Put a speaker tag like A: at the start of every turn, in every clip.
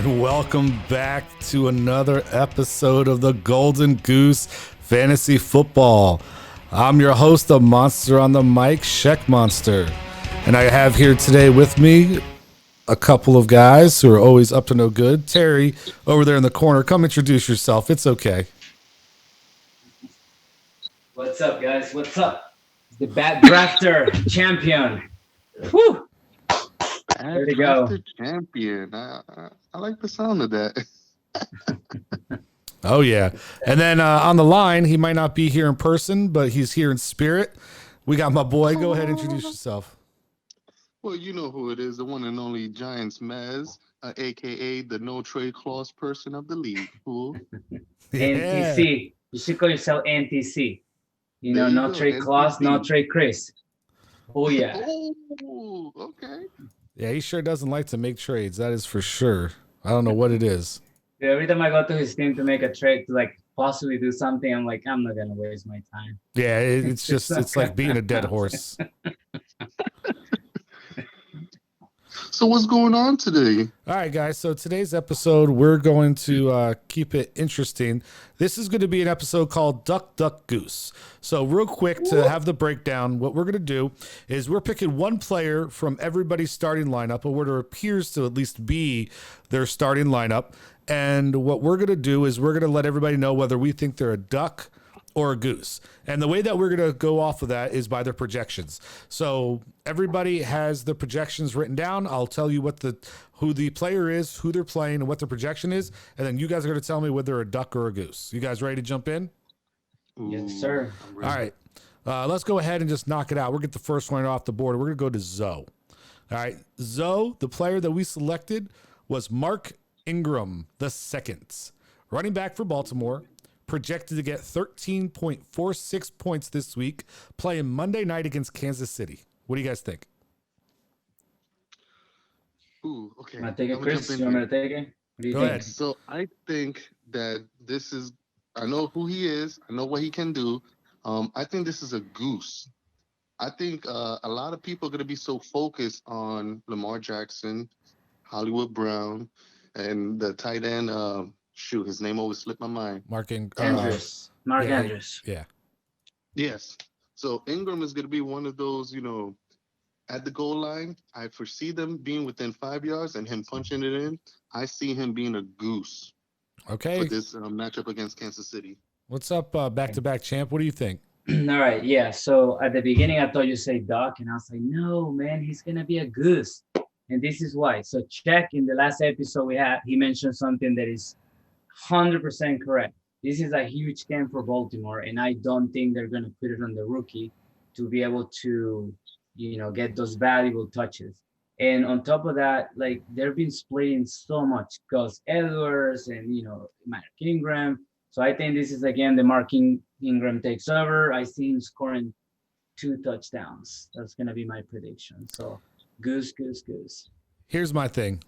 A: And welcome back to another episode of the Golden Goose Fantasy Football. I'm your host, the monster on the mic, Sheck Monster. And I have here today with me a couple of guys who are always up to no good. Terry, over there in the corner, come introduce yourself. It's okay.
B: What's up, guys? What's up? The bad drafter champion. Whew. There we go.
C: Drafted champion. I like the sound of that.
A: Oh, yeah. And then on the line, he might not be here in person, but he's here in spirit. We got my boy. Go ahead and introduce yourself.
C: Well, you know who it is, the one and only Giants Mez, a.k.a. the no trade clause person of the league. Cool.
A: Yeah.
B: NTC. You should call yourself NTC. You know,
C: There you
B: no
C: go,
B: trade clause,
C: NTC.
B: no trade Chris. Oh, yeah.
C: Oh, okay.
A: Yeah, he sure doesn't like to make trades. That is for sure. I don't know what it is.
B: Yeah, every time I go to his team to make a trade to like possibly do something, I'm like, I'm not going to waste my time.
A: Yeah, it's just, it's like being a dead horse.
C: So what's going on today?
A: All right, guys. So today's episode, we're going to keep it interesting. This is going to be an episode called Duck, Duck, Goose. So real quick to have the breakdown, what we're going to do is we're picking one player from everybody's starting lineup, or what appears to at least be their starting lineup. And what we're going to do is we're going to let everybody know whether we think they're a duck or a goose. And the way that we're going to go off of that is by their projections. So everybody has the projections written down. I'll tell you who the player is, who they're playing, and what their projection is. And then you guys are going to tell me whether they're a duck or a goose. You guys ready to jump in?
B: Yes, sir.
C: I'm
A: All
C: ready.
A: right. Let's go ahead and just knock it out. We'll get the first one off the board. We're going to go to Zoe. All right. Zoe, the player that we selected was Mark Ingram II, running back for Baltimore. Projected to get 13.46 points this week, playing Monday night against Kansas City. What do you guys think?
C: Ooh, okay.
B: Want to take it,
C: I'ma
B: Chris?
C: jump in
B: You want me
C: here.
B: to take it? What do you
A: Go
B: think?
A: ahead.
C: So I think that I know who he is. I know what he can do. I think this is a goose. I think a lot of people are going to be so focused on Lamar Jackson, Hollywood Brown, and the tight end. His name always slipped my mind.
A: Mark
B: Andrews. Mark
A: yeah,
B: Andrews.
A: Yeah.
C: Yes. So Ingram is going to be one of those, at the goal line. I foresee them being within 5 yards and him punching it in. I see him being a goose
A: Okay.
C: for this matchup against Kansas City.
A: What's up, back-to-back champ? What do you think?
B: All right, yeah. So at the beginning, I thought you say duck, and I was like, no, man, he's gonna be a goose, and this is why. So check in the last episode we had, he mentioned something that is 100% correct. This is a huge game for Baltimore, and I don't think they're gonna put it on the rookie to be able to, get those valuable touches. And on top of that, like they've been splitting so much, Gus Edwards and Mark Ingram. So I think this is again the Mark Ingram takes over. I see him scoring 2 touchdowns. That's gonna be my prediction. So goose, goose, goose.
A: Here's my thing.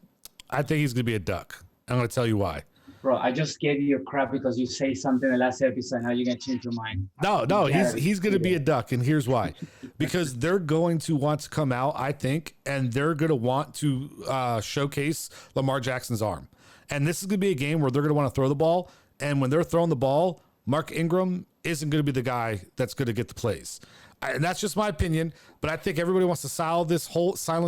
A: I think he's going to be a duck. I'm going to tell you why.
B: Bro, I just gave you your crap because you say something in the last episode. Now you're gonna change your mind.
A: No,
B: Yeah,
A: he's going to be a duck, and here's why. Because they're going to want to come out, I think, and they're going to want to showcase Lamar Jackson's arm. And this is going to be a game where they're going to want to throw the ball, and when they're throwing the ball, Mark Ingram isn't going to be the guy that's going to get the plays. And that's just my opinion, but I think everybody wants to silence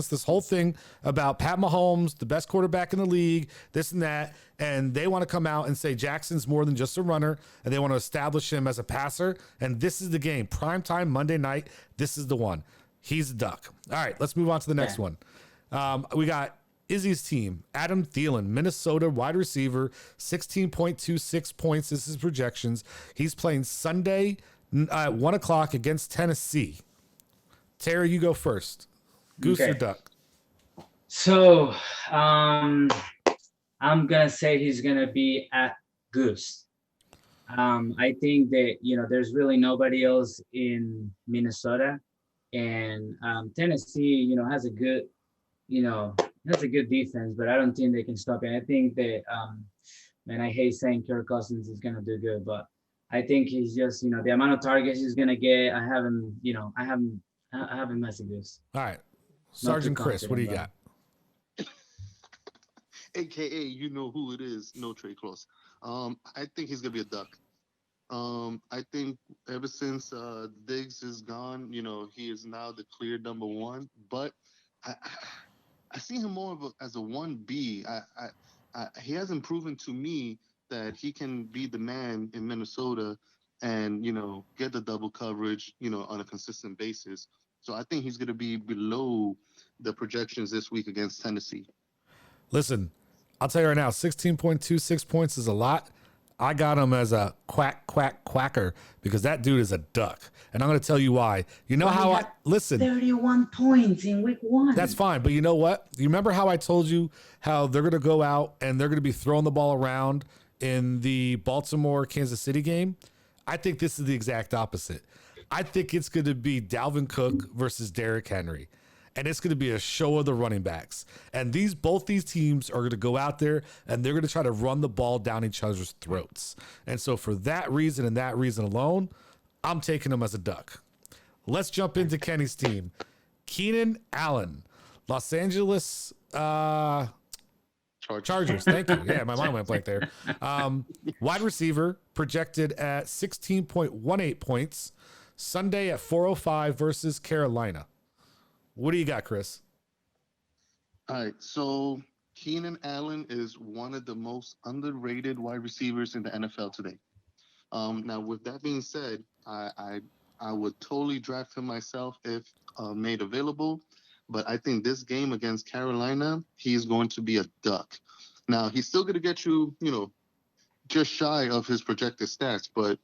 A: this whole thing about Pat Mahomes, the best quarterback in the league, this and that, and they want to come out and say Jackson's more than just a runner, and they want to establish him as a passer, and this is the game. Primetime Monday night, this is the one. He's a duck. All right, let's move on to the next one. We got Izzy's team, Adam Thielen, Minnesota wide receiver, 16.26 points. This is projections. He's playing Sunday at 1 o'clock against Tennessee. Terry, you go first. Goose
B: Okay.
A: or duck?
B: So I'm gonna say he's gonna be at Goose. I think that there's really nobody else in Minnesota, and Tennessee, has a good, has a good defense, but I don't think they can stop it. I think that, man, I hate saying Kirk Cousins is gonna do good, but I think he's just, the amount of targets he's gonna get. I haven't messed with this.
A: All right. Sergeant Chris, what do you got?
C: AKA, you know who it is, no trade clause. I think he's gonna be a duck. I think ever since Diggs is gone, he is now the clear number one. But I see him more as a 1B. He hasn't proven to me that he can be the man in Minnesota and, get the double coverage, on a consistent basis. So I think he's going to be below the projections this week against Tennessee.
A: Listen, I'll tell you right now, 16.26 points is a lot. I got him as a quacker because that dude is a duck. And I'm going to tell you why. You know how listen.
B: 31 points in week 1.
A: That's fine. But you know what? You remember how I told you how they're going to go out and they're going to be throwing the ball around in the Baltimore-Kansas City game? I think this is the exact opposite. I think it's going to be Dalvin Cook versus Derrick Henry. And it's going to be a show of the running backs. And both these teams are going to go out there and they're going to try to run the ball down each other's throats. And so for that reason and that reason alone, I'm taking them as a duck. Let's jump into Kenny's team. Keenan Allen, Los Angeles Chargers. Thank you. Yeah, my mind went blank there. Wide receiver projected at 16.18 points. Sunday at 4:05 versus Carolina. What do you got, Chris?
C: All right, so Keenan Allen is one of the most underrated wide receivers in the NFL today. Now, with that being said, I would totally draft him myself if made available, but I think this game against Carolina, he's going to be a duck. Now, he's still going to get you, just shy of his projected stats, but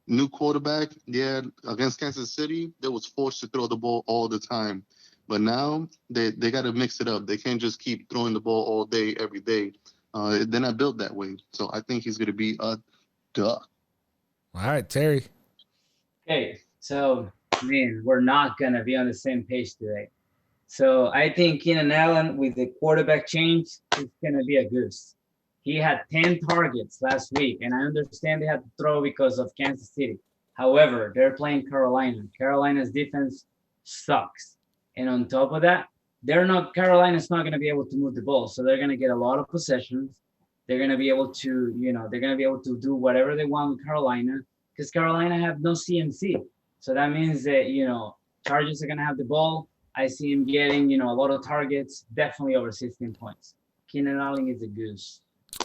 C: new quarterback, yeah, against Kansas City, they was forced to throw the ball all the time. But now they got to mix it up. They can't just keep throwing the ball all day, every day. They're not built that way. So I think he's going to be a duck.
A: All right, Terry.
B: Okay, so, man, we're not going to be on the same page today. So I think Keenan Allen, with the quarterback change, is going to be a goose. He had 10 targets last week, and I understand they had to throw because of Kansas City. However, they're playing Carolina. Carolina's defense sucks. And on top of that, Carolina's not going to be able to move the ball. So they're going to get a lot of possessions. They're going to be able to, do whatever they want with Carolina because Carolina have no CMC. So that means that, Chargers are going to have the ball. I see him getting, a lot of targets, definitely over 16 points. Keenan Allen is a goose.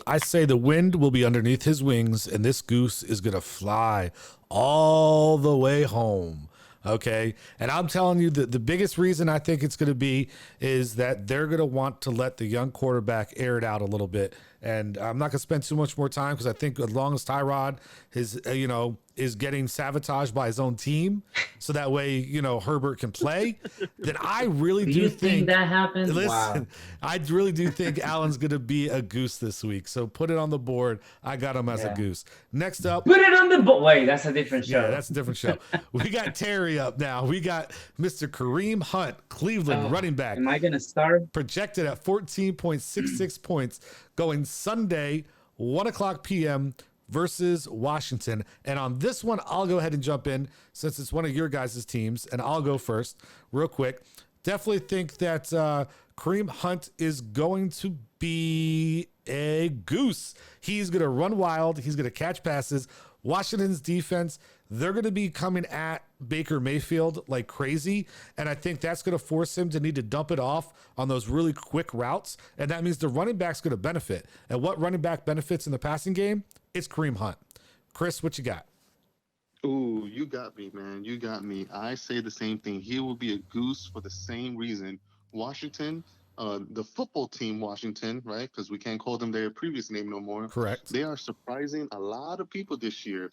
A: I say the wind will be underneath his wings, and this goose is going to fly all the way home. Okay. And I'm telling you that the biggest reason I think it's going to be is that they're going to want to let the young quarterback air it out a little bit. And I'm not going to spend too much more time because I think as long as Tyrod is getting sabotaged by his own team, so that way, Herbert can play, then I really do think
B: that happens.
A: Listen,
B: wow.
A: I really do think Allen's going to be a goose this week. So put it on the board. I got him as a goose. Next up.
B: Put it on the board. Wait, that's a different show.
A: Yeah, that's a different show. We got Terry up now. We got Mr. Kareem Hunt, Cleveland running back.
B: Am I going to start?
A: Projected at 14.66 points going Sunday, 1:00 p.m. versus Washington. And on this one, I'll go ahead and jump in since it's one of your guys' teams, and I'll go first real quick. Definitely think that Kareem Hunt is going to be a goose. He's going to run wild. He's going to catch passes. Washington's defense, they're going to be coming at Baker Mayfield like crazy. And I think that's going to force him to need to dump it off on those really quick routes. And that means the running back's going to benefit. And what running back benefits in the passing game? It's Kareem Hunt. Chris, what you got?
C: Ooh, you got me, man. You got me. I say the same thing. He will be a goose for the same reason. Washington, the football team Washington, right? Because we can't call them their previous name no more.
A: Correct.
C: They are surprising a lot of people this year,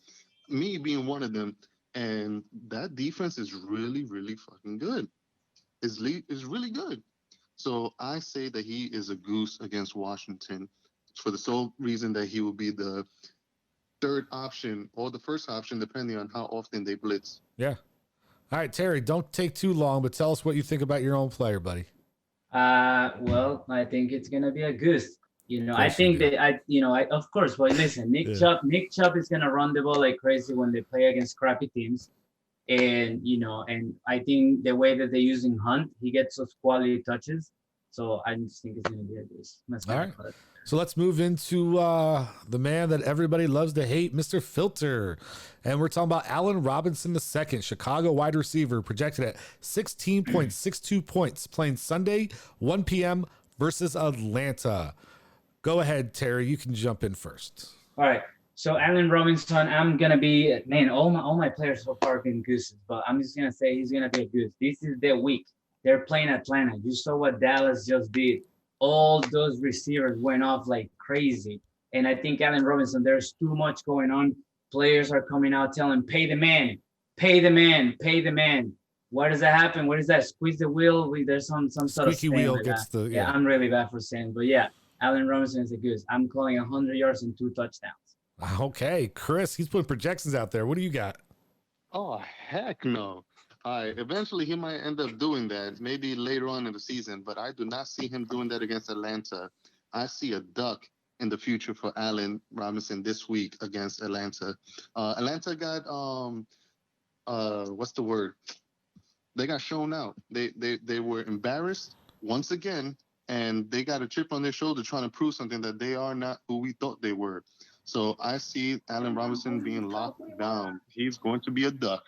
C: me being one of them. And that defense is really, really fucking good. Is really good. So I say that he is a goose against Washington for the sole reason that he will be the third option or the first option, depending on how often they blitz.
A: Yeah. All right, Terry, don't take too long, but tell us what you think about your own player, buddy.
B: Well, I think it's gonna be a goose. I think that of course. Well, listen, Nick Chubb is gonna run the ball like crazy when they play against crappy teams, and I think the way that they're using Hunt, he gets those quality touches. So I just think it's going to be a Goose.
A: All right. So let's move into the man that everybody loves to hate, Mr. Filter. And we're talking about Allen Robinson II, Chicago wide receiver, projected at 16.62 points, playing Sunday, 1 p.m. versus Atlanta. Go ahead, Terry. You can jump in first.
B: All right. So Allen Robinson, I'm going to be, man, all my players so far have been Gooses, but I'm just going to say he's going to be a Goose. This is their week. They're playing Atlanta. You saw what Dallas just did. All those receivers went off like crazy. And I think Allen Robinson, there's too much going on. Players are coming out telling, pay the man, pay the man, pay the man. Why does that happen? What is that? Squeeze the wheel? There's some sort of
A: squeaky wheel
B: like
A: gets
B: that.
A: the
B: Yeah, I'm really bad for saying, but yeah, Allen Robinson is a Goose. I'm calling 100 yards and 2 touchdowns.
A: Okay, Chris, he's putting projections out there. What do you got?
C: Oh, heck no. All right, eventually he might end up doing that, maybe later on in the season, but I do not see him doing that against Atlanta. I see a duck in the future for Allen Robinson this week against Atlanta. Atlanta got what's the word? They got shown out. They were embarrassed once again, and they got a chip on their shoulder trying to prove something that they are not who we thought they were. So I see Allen Robinson being locked down. He's going to be a duck.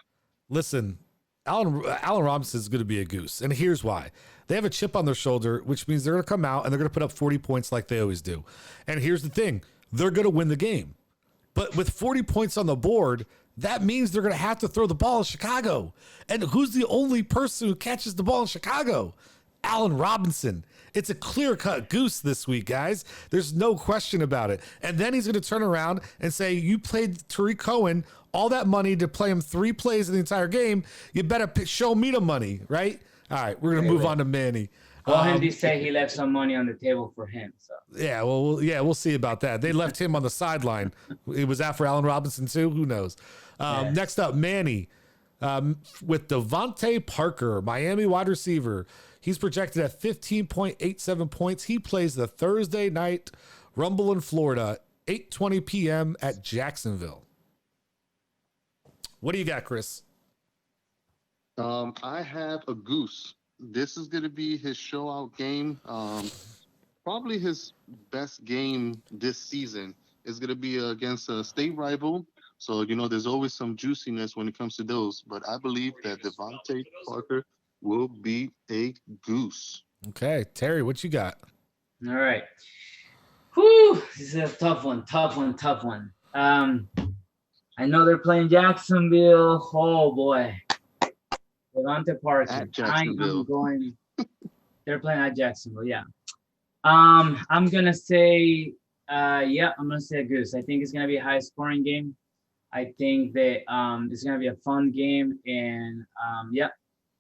A: Listen, Allen Robinson is going to be a Goose, and here's why. They have a chip on their shoulder, which means they're going to come out and they're going to put up 40 points like they always do. And here's the thing. They're going to win the game. But with 40 points on the board, that means they're going to have to throw the ball in Chicago. And who's the only person who catches the ball in Chicago? Allen Robinson. It's a clear-cut Goose this week, guys. There's no question about it. And then he's going to turn around and say, you played Tariq Cohen all that money to play him 3 plays in the entire game. You better show me the money, right? All right, we're going to move on to Manny.
B: Well, Andy said he left some money on the table for him. So
A: yeah, we'll see about that. They left him on the sideline. It was that for Allen Robinson too? Who knows? Next up, Manny with Devante Parker, Miami wide receiver. He's projected at 15.87 points. He plays the Thursday night Rumble in Florida, 8:20 p.m. at Jacksonville. What do you got, Chris?
C: I have a Goose. This is going to be his show-out game. Probably his best game this season is going to be against a state rival. So, there's always some juiciness when it comes to those. But I believe that Devante Parker will be a Goose.
A: Okay. Terry, what you got?
B: All right. Whew, this is a tough one. I know they're playing Jacksonville. Oh, boy. Devante Parker.
C: At Jacksonville.
B: They're playing at Jacksonville, yeah. I'm going to say, I'm going to say a Goose. I think it's going to be a high-scoring game. I think that it's going to be a fun game. And,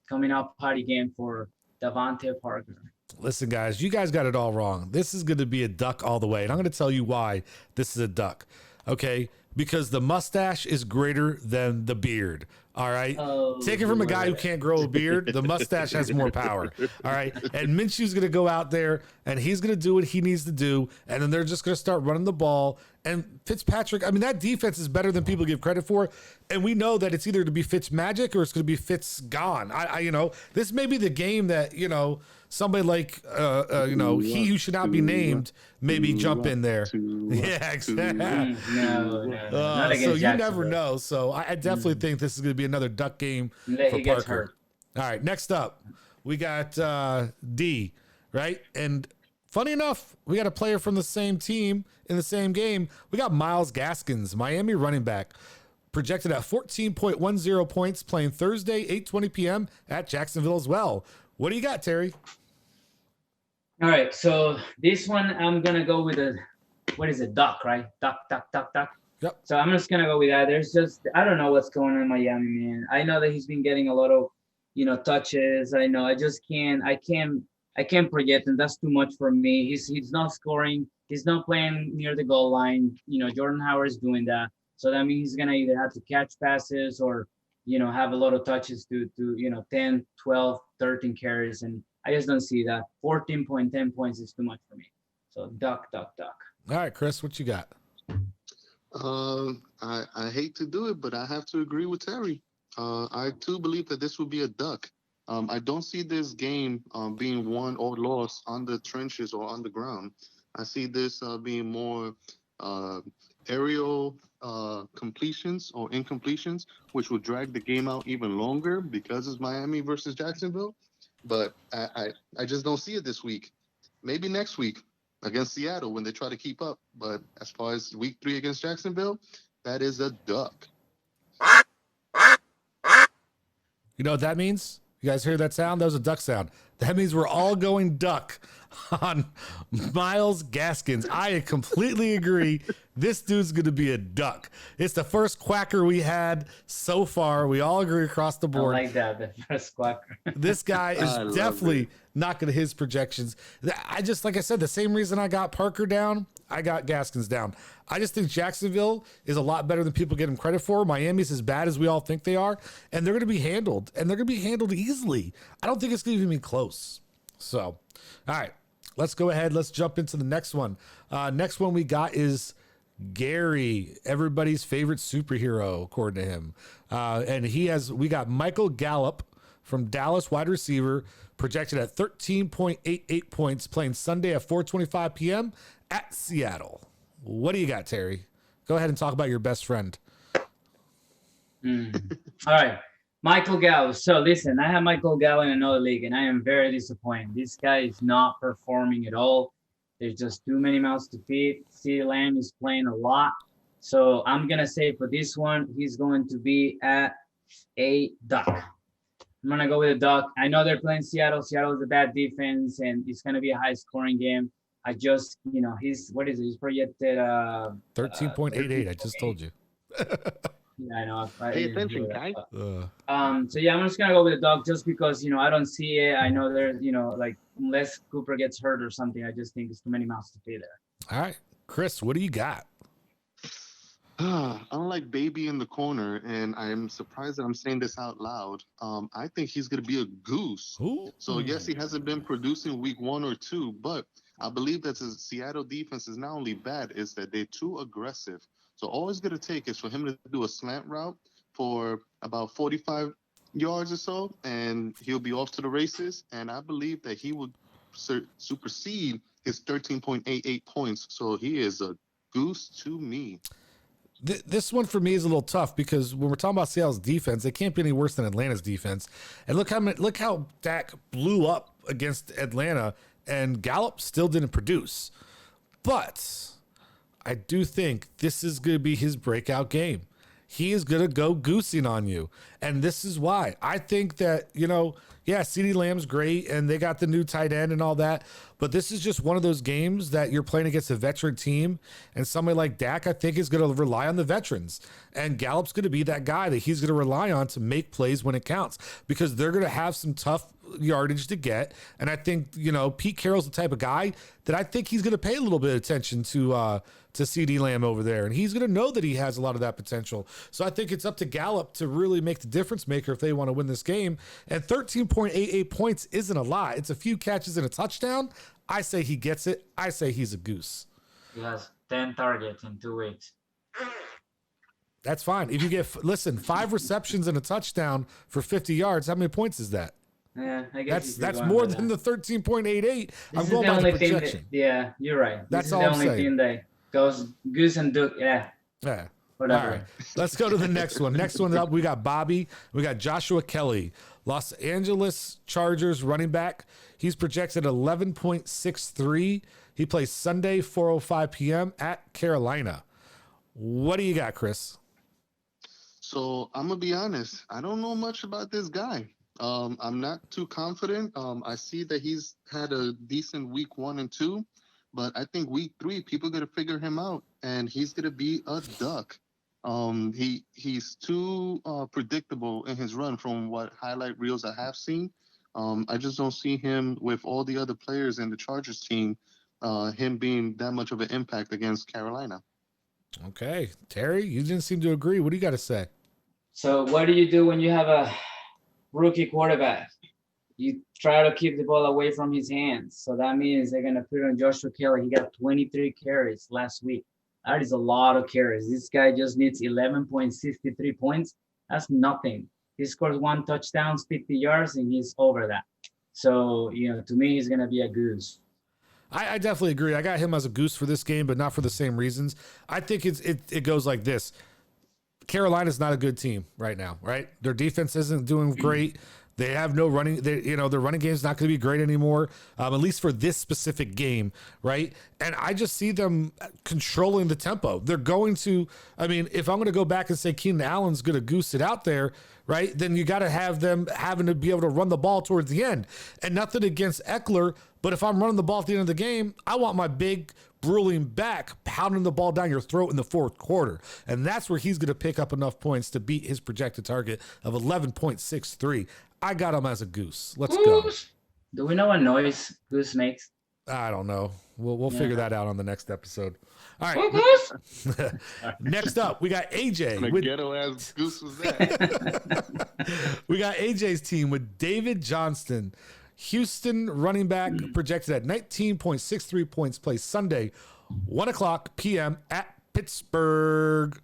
B: coming up party game for Devante Parker.
A: Listen, guys, you guys got it all wrong. This is going to be a duck all the way. And I'm going to tell you why this is a duck. Okay? Because the mustache is greater than the beard. All right. Take it from a guy who can't grow a beard. The mustache has more power. All right. And Minshew's going to go out there and he's going to do what he needs to do. And then they're just going to start running the ball. And Fitzpatrick, I mean, that defense is better than people give credit for. And we know that it's either to be Fitz magic or it's going to be Fitz gone. This may be the game that, somebody like, he who should not be named, maybe jump in there. Yeah, exactly.
B: No.
A: So you never know. So I definitely think this is going to be another duck game for Parker. All right, next up, we got D, right? And funny enough, we got a player from the same team in the same game. We got Myles Gaskins, Miami running back, projected at 14.10 points, playing Thursday, 8:20 p.m. at Jacksonville as well. What do you got, Terry?
B: All right, so this one I'm gonna go with duck, right? Duck.
A: Yep.
B: So I'm just gonna go with that. I don't know what's going on in Miami, man. I know that he's been getting a lot of, touches. I know. I can't project, and that's too much for me. He's not scoring. He's not playing near the goal line. Jordan Howard's doing that. So that means he's gonna either have to catch passes or, have a lot of touches to 10, 12, 13 carries. And I just don't see that. 14.10 points is too much for me. So duck.
A: All right, Chris, what you got?
C: I hate to do it, but I have to agree with Terry. I too believe that this will be a duck. I don't see this game being won or lost on the trenches or on the ground. I see this being more uh, aerial completions or incompletions, which will drag the game out even longer because it's Miami versus Jacksonville. But I just don't see it this week. Maybe next week against Seattle when they try to keep up. But as far as week 3 against Jacksonville, that is a duck.
A: You know what that means? You guys hear that sound? That was a duck sound. That means we're all going duck on Miles Gaskins. I completely agree. This dude's going to be a duck. It's the first quacker we had so far. We all agree across the board.
B: I like that, the first quacker.
A: This guy is definitely not going to his projections. I just, like I said, the same reason I got Parker down, I got Gaskins down. I just think Jacksonville is a lot better than people get him credit for. Miami's as bad as we all think they are, and they're going to be handled, and they're going to be handled easily. I don't think it's going to even be close. So, all right, let's go ahead. Let's jump into the next one. Next one we got is Gary, everybody's favorite superhero, according to him. And we got Michael Gallup from Dallas, wide receiver, projected at 13.88 points, playing Sunday at 4:25 p.m. at Seattle. What do you got, Terry? Go ahead and talk about your best friend.
B: All right. Michael Gallup. So listen, I have Michael Gallup in another league, and I am very disappointed. This guy is not performing at all. There's just too many mouths to feed. CeeDee Lamb is playing a lot. So I'm going to say for this one, he's going to be at a duck. I'm going to go with a duck. I know they're playing Seattle. Seattle is a bad defense, and it's going to be a high-scoring game. I just, he's projected
A: 13.88. I just told you.
B: Yeah, I know.
C: Pay attention, guy.
B: So yeah, I'm just gonna go with the dog just because I don't see it. I know there's like unless Cooper gets hurt or something, I just think it's too many mouths to feed there.
A: All right, Chris, what do you got?
C: Unlike Baby in the corner, and I'm surprised that I'm saying this out loud. I think he's gonna be a goose.
A: Ooh.
C: So yes, he hasn't been producing week 1 or 2, but I believe that the Seattle defense is not only bad, is that they're too aggressive. So all it's going to take is for him to do a slant route for about 45 yards or so, and he'll be off to the races. And I believe that he will supersede his 13.88 points. So he is a goose to me.
A: This one for me is a little tough because when we're talking about Seattle's defense, they can't be any worse than Atlanta's defense. And look how Dak blew up against Atlanta, and Gallup still didn't produce. But I do think this is going to be his breakout game. He is going to go goosing on you. And this is why. I think that, CeeDee Lamb's great and they got the new tight end and all that. But this is just one of those games that you're playing against a veteran team. And somebody like Dak, I think, is going to rely on the veterans. And Gallup's going to be that guy that he's going to rely on to make plays when it counts. Because they're going to have some tough yardage to get. And I think, Pete Carroll's the type of guy that I think he's going to pay a little bit of attention to CeeDee Lamb over there. And he's going to know that he has a lot of that potential. So I think it's up to Gallup to really make the difference maker if they want to win this game. And 13.88 points isn't a lot. It's a few catches and a touchdown. I say he gets it. I say he's a goose.
B: He has 10 targets in 2 weeks.
A: That's fine. If you get, 5 receptions and a touchdown for 50 yards, how many points is that?
B: Yeah, I guess
A: that's more than the 13.88. I'm going by the projection.
B: Yeah, you're right.
A: That's all I'm saying.
B: The only thing that goes Goose and Duke. Yeah. Whatever.
A: All right. Let's go to the next one. Next one up, we got Bobby. We got Joshua Kelly, Los Angeles Chargers running back. He's projected 11.63. He plays Sunday, 4:05 p.m. at Carolina. What do you got, Chris?
C: So I'm going to be honest. I don't know much about this guy. I'm not too confident. I see that he's had a decent week 1 and 2, but I think week 3, people are going to figure him out, and he's going to be a duck. He's too predictable in his run from what highlight reels I have seen. I just don't see him with all the other players in the Chargers team, him being that much of an impact against Carolina.
A: Okay. Terry, you didn't seem to agree. What do you got to say?
B: So what do you do when you have a rookie quarterback? You try to keep the ball away from his hands. So that means they're going to put on Joshua Kelly. He got 23 carries last week. That is a lot of carries. This guy just needs 11.63 points. That's nothing. He scores 1 touchdown, 50 yards, and he's over that. So, to me, he's going to be a goose.
A: I definitely agree. I got him as a goose for this game, but not for the same reasons. I think it goes like this. Carolina's not a good team right now, right? Their defense isn't doing great. They have no running. Their running game is not going to be great anymore, at least for this specific game, right? And I just see them controlling the tempo. They're going to. I mean, if I'm going to go back and say Keenan Allen's going to goose it out there, right? Then you got to have them having to be able to run the ball towards the end. And nothing against Eckler, but if I'm running the ball at the end of the game, I want my big bruising back, pounding the ball down your throat in the fourth quarter. And that's where he's going to pick up enough points to beat his projected target of 11.63. I got him as a goose. Let's go.
B: Do we know what noise Goose makes?
A: I don't know. We'll figure that out on the next episode. All right. Next up, we got AJ.
C: What ghetto ass Goose was that?
A: We got AJ's team with David Johnston. Houston running back projected at 19.63 points, plays Sunday, 1:00 p.m. at Pittsburgh.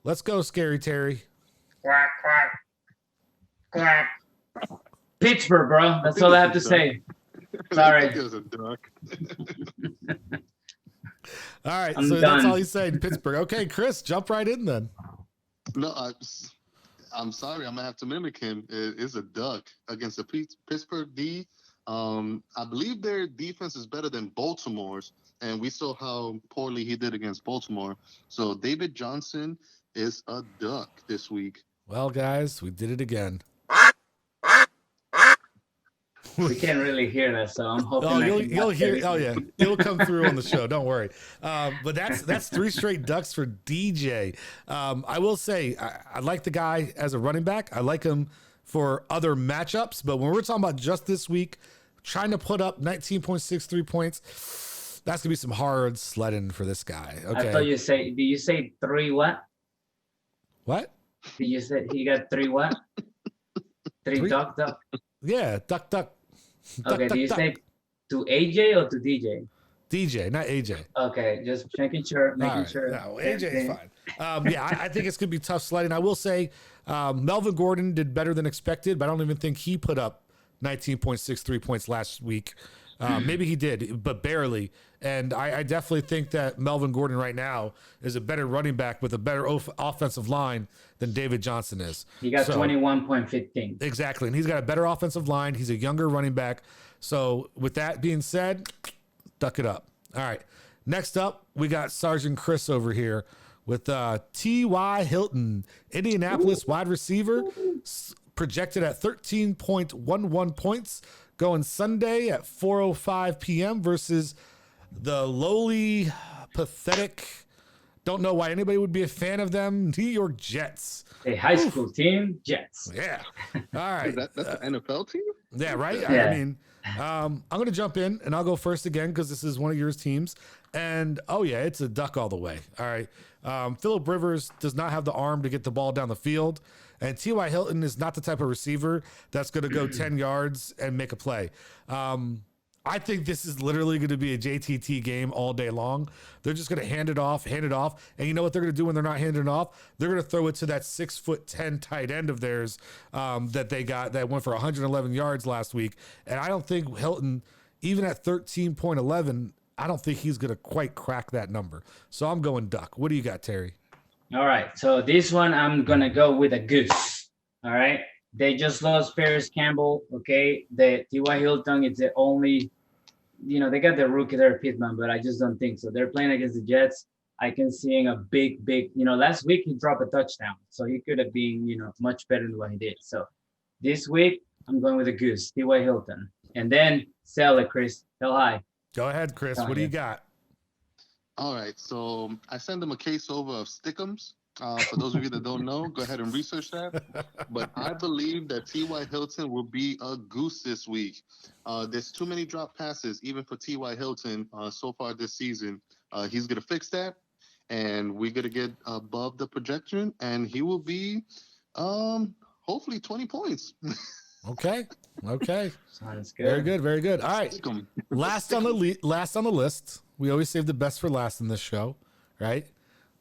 A: Let's go, Scary Terry.
B: Quack, quack, quack. Pittsburgh, bro. That's all I have to say. Sorry.
C: It was a duck.
A: All right,
B: I'm
A: so
B: done.
A: that's all he's saying, Pittsburgh. Okay, Chris, jump right in then.
C: No, I'm sorry. I'm gonna have to mimic him. It's a duck against the Pittsburgh D. I believe their defense is better than Baltimore's, and we saw how poorly he did against Baltimore. So David Johnson is a duck this week.
A: Well, guys, we did it again.
B: We can't really hear that, so I'm hoping.
A: Oh, you'll hear. Oh, yeah, it'll come through on the show. Don't worry. But that's 3 straight ducks for DJ. I will say I like the guy as a running back. I like him for other matchups, but when we're talking about just this week, trying to put up 19.63 points, that's gonna be some hard sledding for this guy. Okay.
B: I thought you say. Did you say 3 what?
A: What?
B: Did you say he got 3 what? 3 duck.
A: Yeah, duck.
B: Okay,
A: duck,
B: do you
A: duck.
B: say to AJ or to DJ?
A: DJ, not AJ.
B: Okay, just making sure,
A: All right.
B: sure.
A: No, AJ is fine. Yeah, I think it's going to be tough sledding. I will say Melvin Gordon did better than expected, but I don't even think he put up 19.63 points last week. Maybe he did, but barely. And I definitely think that Melvin Gordon right now is a better running back with a better offensive line than David Johnson is.
B: He got 21.15.
A: Exactly. And he's got a better offensive line. He's a younger running back. So with that being said, duck it up. All right. Next up, we got Sergeant Chris over here with T.Y. Hilton, Indianapolis wide receiver, projected at 13.11 points, going Sunday at 4:05 p.m. versus the lowly, pathetic, don't know why anybody would be a fan of them, New York Jets.
B: A high school team, Jets.
A: Yeah. All right.
C: That's an NFL team?
A: Yeah, right?
B: Yeah.
A: I mean, I'm going to jump in, and I'll go first again because this is one of your teams. And, oh, yeah, it's a duck all the way. All right. Phillip Rivers does not have the arm to get the ball down the field. And T.Y. Hilton is not the type of receiver that's going to go 10 yards and make a play. I think this is literally going to be a JTT game all day long. They're just going to hand it off. And you know what they're going to do when they're not handing it off? They're going to throw it to that 6'10" tight end of theirs that they got that went for 111 yards last week. And I don't think Hilton, even at 13.11, I don't think he's going to quite crack that number. So I'm going duck. What do you got, Terry?
B: All right. So this one, I'm going to go with a goose. All right. They just lost Paris Campbell. Okay. The T.Y. Hilton is the only, they got the rookie there, Pittman, but I just don't think so. They're playing against the Jets. I can see a big, last week he dropped a touchdown. So he could have been, much better than what he did. So this week, I'm going with a goose, T.Y. Hilton. And then sell it, Chris. Sell high.
A: Go ahead, Chris. What do you got?
C: All right. So I sent them a case over of Stickums. For those of you that don't know, go ahead and research that. But I believe that T.Y. Hilton will be a goose this week. There's too many drop passes, even for T.Y. Hilton so far this season. He's going to fix that, and we're going to get above the projection, and he will be hopefully 20 points.
A: Okay.
B: Sounds good.
A: Very good. All right. Last on the list. We always save the best for last in this show, right?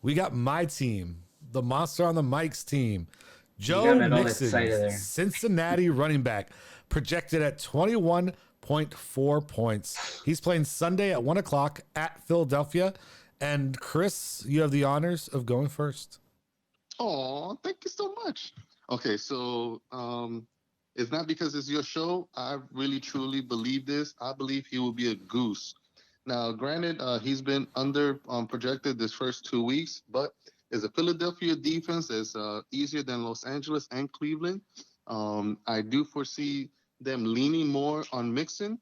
A: We got my team, the Monster on the Mics team.
B: You got
A: Joe
B: me all
A: Mixon,
B: excited there.
A: Cincinnati running back, projected at 21.4 points. He's playing Sunday at 1 o'clock at Philadelphia. And Chris, you have the honors of going first.
C: Oh, thank you so much. Okay, so it's not because it's your show. I really truly believe this. I believe he will be a goose. Now, granted, he's been under projected this first 2 weeks, but is a Philadelphia defense that's easier than Los Angeles and Cleveland. I do foresee them leaning more on Mixon.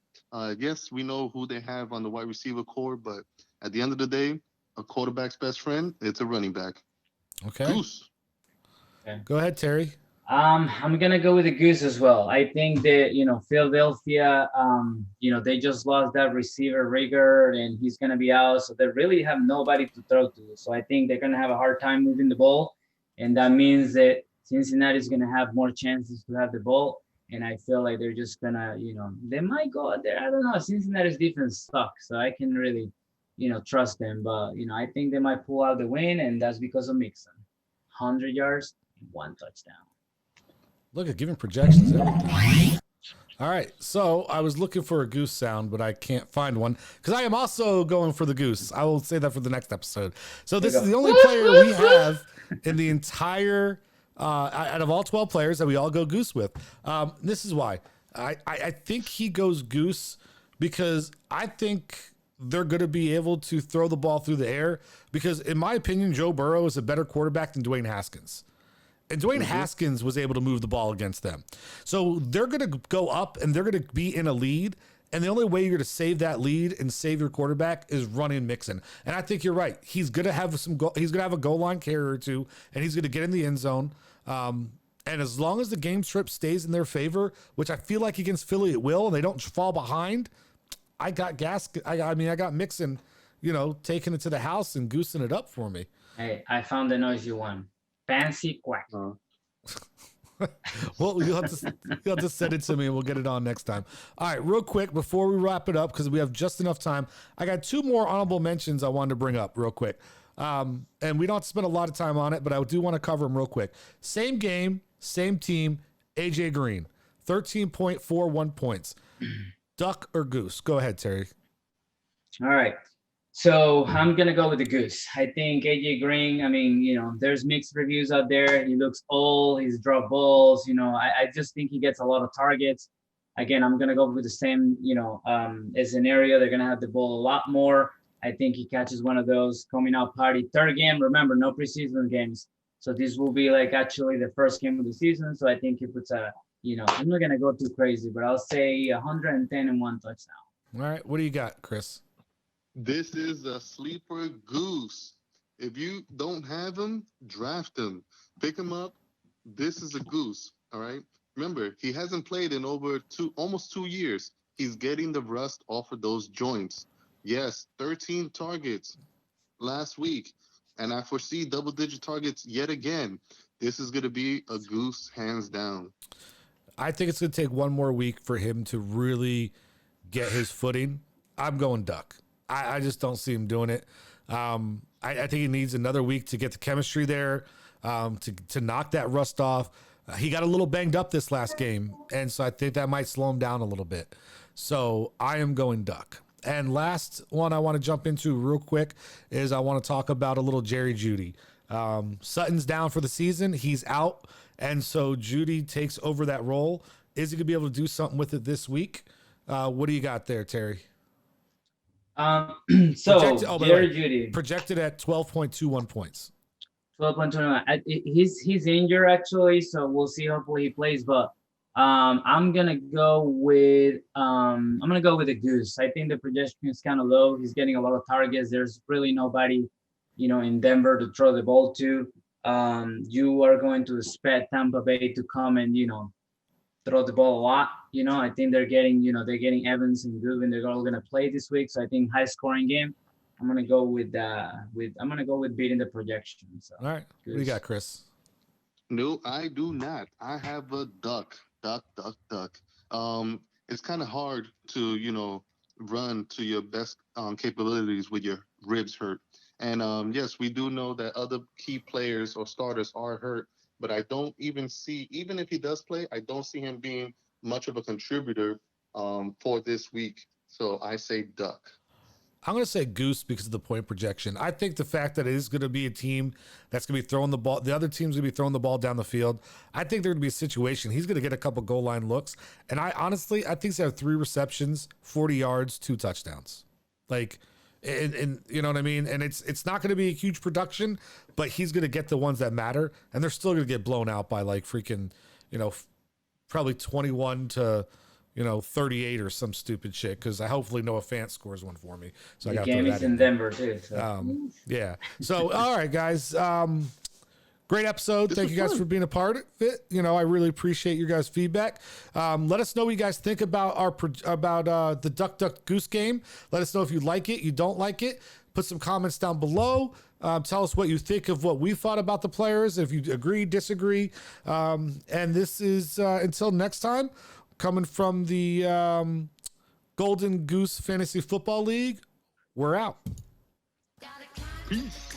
C: Yes, we know who they have on the wide receiver core, but at the end of the day, a quarterback's best friend, it's a running back.
A: Okay.
C: Goose.
B: Okay.
A: Go ahead, Terry.
B: I'm gonna go with the Goose as well. I think that Philadelphia, they just lost that receiver Rigger, and he's gonna be out, so they really have nobody to throw to. So I think they're gonna have a hard time moving the ball, and that means that Cincinnati is gonna have more chances to have the ball. And I feel like they're just gonna, they might go out there. I don't know. Cincinnati's defense sucks, so I can really, trust them. But I think they might pull out the win, and that's because of Mixon. 100 yards, 1 touchdown.
A: Look at giving projections. Everything. All right. So I was looking for a goose sound, but I can't find one because I am also going for the goose. I will say that for the next episode. So this is the only player we have in the entire, out of all 12 players that we all go goose with. This is why. I think he goes goose because I think they're going to be able to throw the ball through the air because, in my opinion, Joe Burrow is a better quarterback than Dwayne Haskins. And Dwayne Haskins was able to move the ball against them. So they're going to go up and they're going to be in a lead. And the only way you're going to save that lead and save your quarterback is running Mixon. And I think you're right. He's going to have he's going to have a goal line carry or two, and he's going to get in the end zone. And as long as the game script stays in their favor, which I feel like against Philly it will, and they don't fall behind, I got Mixon, taking it to the house and goosing it up for me.
B: Hey, I found the noise you want. Fancy quack.
A: Well, you'll have to send it to me and we'll get it on next time. All right, real quick before we wrap it up, because we have just enough time, I got 2 more honorable mentions I wanted to bring up real quick. And we don't have to spend a lot of time on it, but I do want to cover them real quick. Same game, same team, AJ Green, 13.41 points. Duck or goose? Go ahead, Terry.
B: All right. So I'm going to go with the Goose. I think AJ Green, there's mixed reviews out there. He looks old. He's dropped balls. I just think he gets a lot of targets. Again, I'm going to go with the same, scenario. They're going to have the ball a lot more. I think he catches one of those coming out party. 3rd game, remember, no preseason games. So this will be like actually the first game of the season. So I think he puts I'm not going to go too crazy, but I'll say 110 and 1 touchdown.
A: All right. What do you got, Chris?
C: This is a sleeper goose. If you don't have him, draft him. Pick him up. This is a goose. All right. Remember, he hasn't played in almost 2 years. He's getting the rust off of those joints. Yes, 13 targets last week. And I foresee double-digit targets yet again. This is going to be a goose, hands down.
A: I think it's going to take 1 more week for him to really get his footing. I'm going duck. I just don't see him doing it. I think he needs another week to get the chemistry there, to knock that rust off. He got a little banged up this last game, and so I think that might slow him down a little bit. So I am going duck. And last one I want to jump into real quick is I want to talk about a little Jerry Jeudy. Sutton's down for the season. He's out, and so Jeudy takes over that role. Is he going to be able to do something with it this week? What do you got there, Terry?
B: Jerry Jeudy
A: projected at 12.21 points.
B: 12.21. He's injured actually, so we'll see. Hopefully he plays, but I'm gonna go with the Goose. I think the projection is kind of low. He's getting a lot of targets. There's really nobody, in Denver to throw the ball to. You are going to expect Tampa Bay to come and throw the ball a lot. I think they're getting Evans and Goodwin. They're all gonna play this week, so I think high scoring game. I'm gonna go with beating the projection. So.
A: All right, Goose. What do you got, Chris?
C: No, I do not. I have a duck. It's kind of hard to run to your best capabilities with your ribs hurt. And yes, we do know that other key players or starters are hurt but I don't even see, even if he does play, I don't see him being much of a contributor for this week. So I say duck.
A: I'm going to say Goose because of the point projection. I think the fact that it is going to be a team that's going to be throwing the ball, the other team's going to be throwing the ball down the field. I think there's going to be a situation. He's going to get a couple goal line looks. And I honestly think he's have 3 receptions, 40 yards, 2 touchdowns. Like, and you know what I mean? And it's not going to be a huge production, but he's going to get the ones that matter. And they're still going to get blown out by like freaking, probably 21 to, 38 or some stupid shit. Because I hopefully Noah Fant scores one for me. So
B: the
A: I got
B: game is in Denver too. So.
A: Yeah. So all right, guys. Great episode. Thank you guys for being a part of it. I really appreciate your guys' feedback. Let us know what you guys think about the Duck Duck Goose game. Let us know if you like it, you don't like it. Put some comments down below. Tell us what you think of what we thought about the players. If you agree, disagree. And this is until next time. Coming from the Golden Goose Fantasy Football League, we're out.
C: Peace.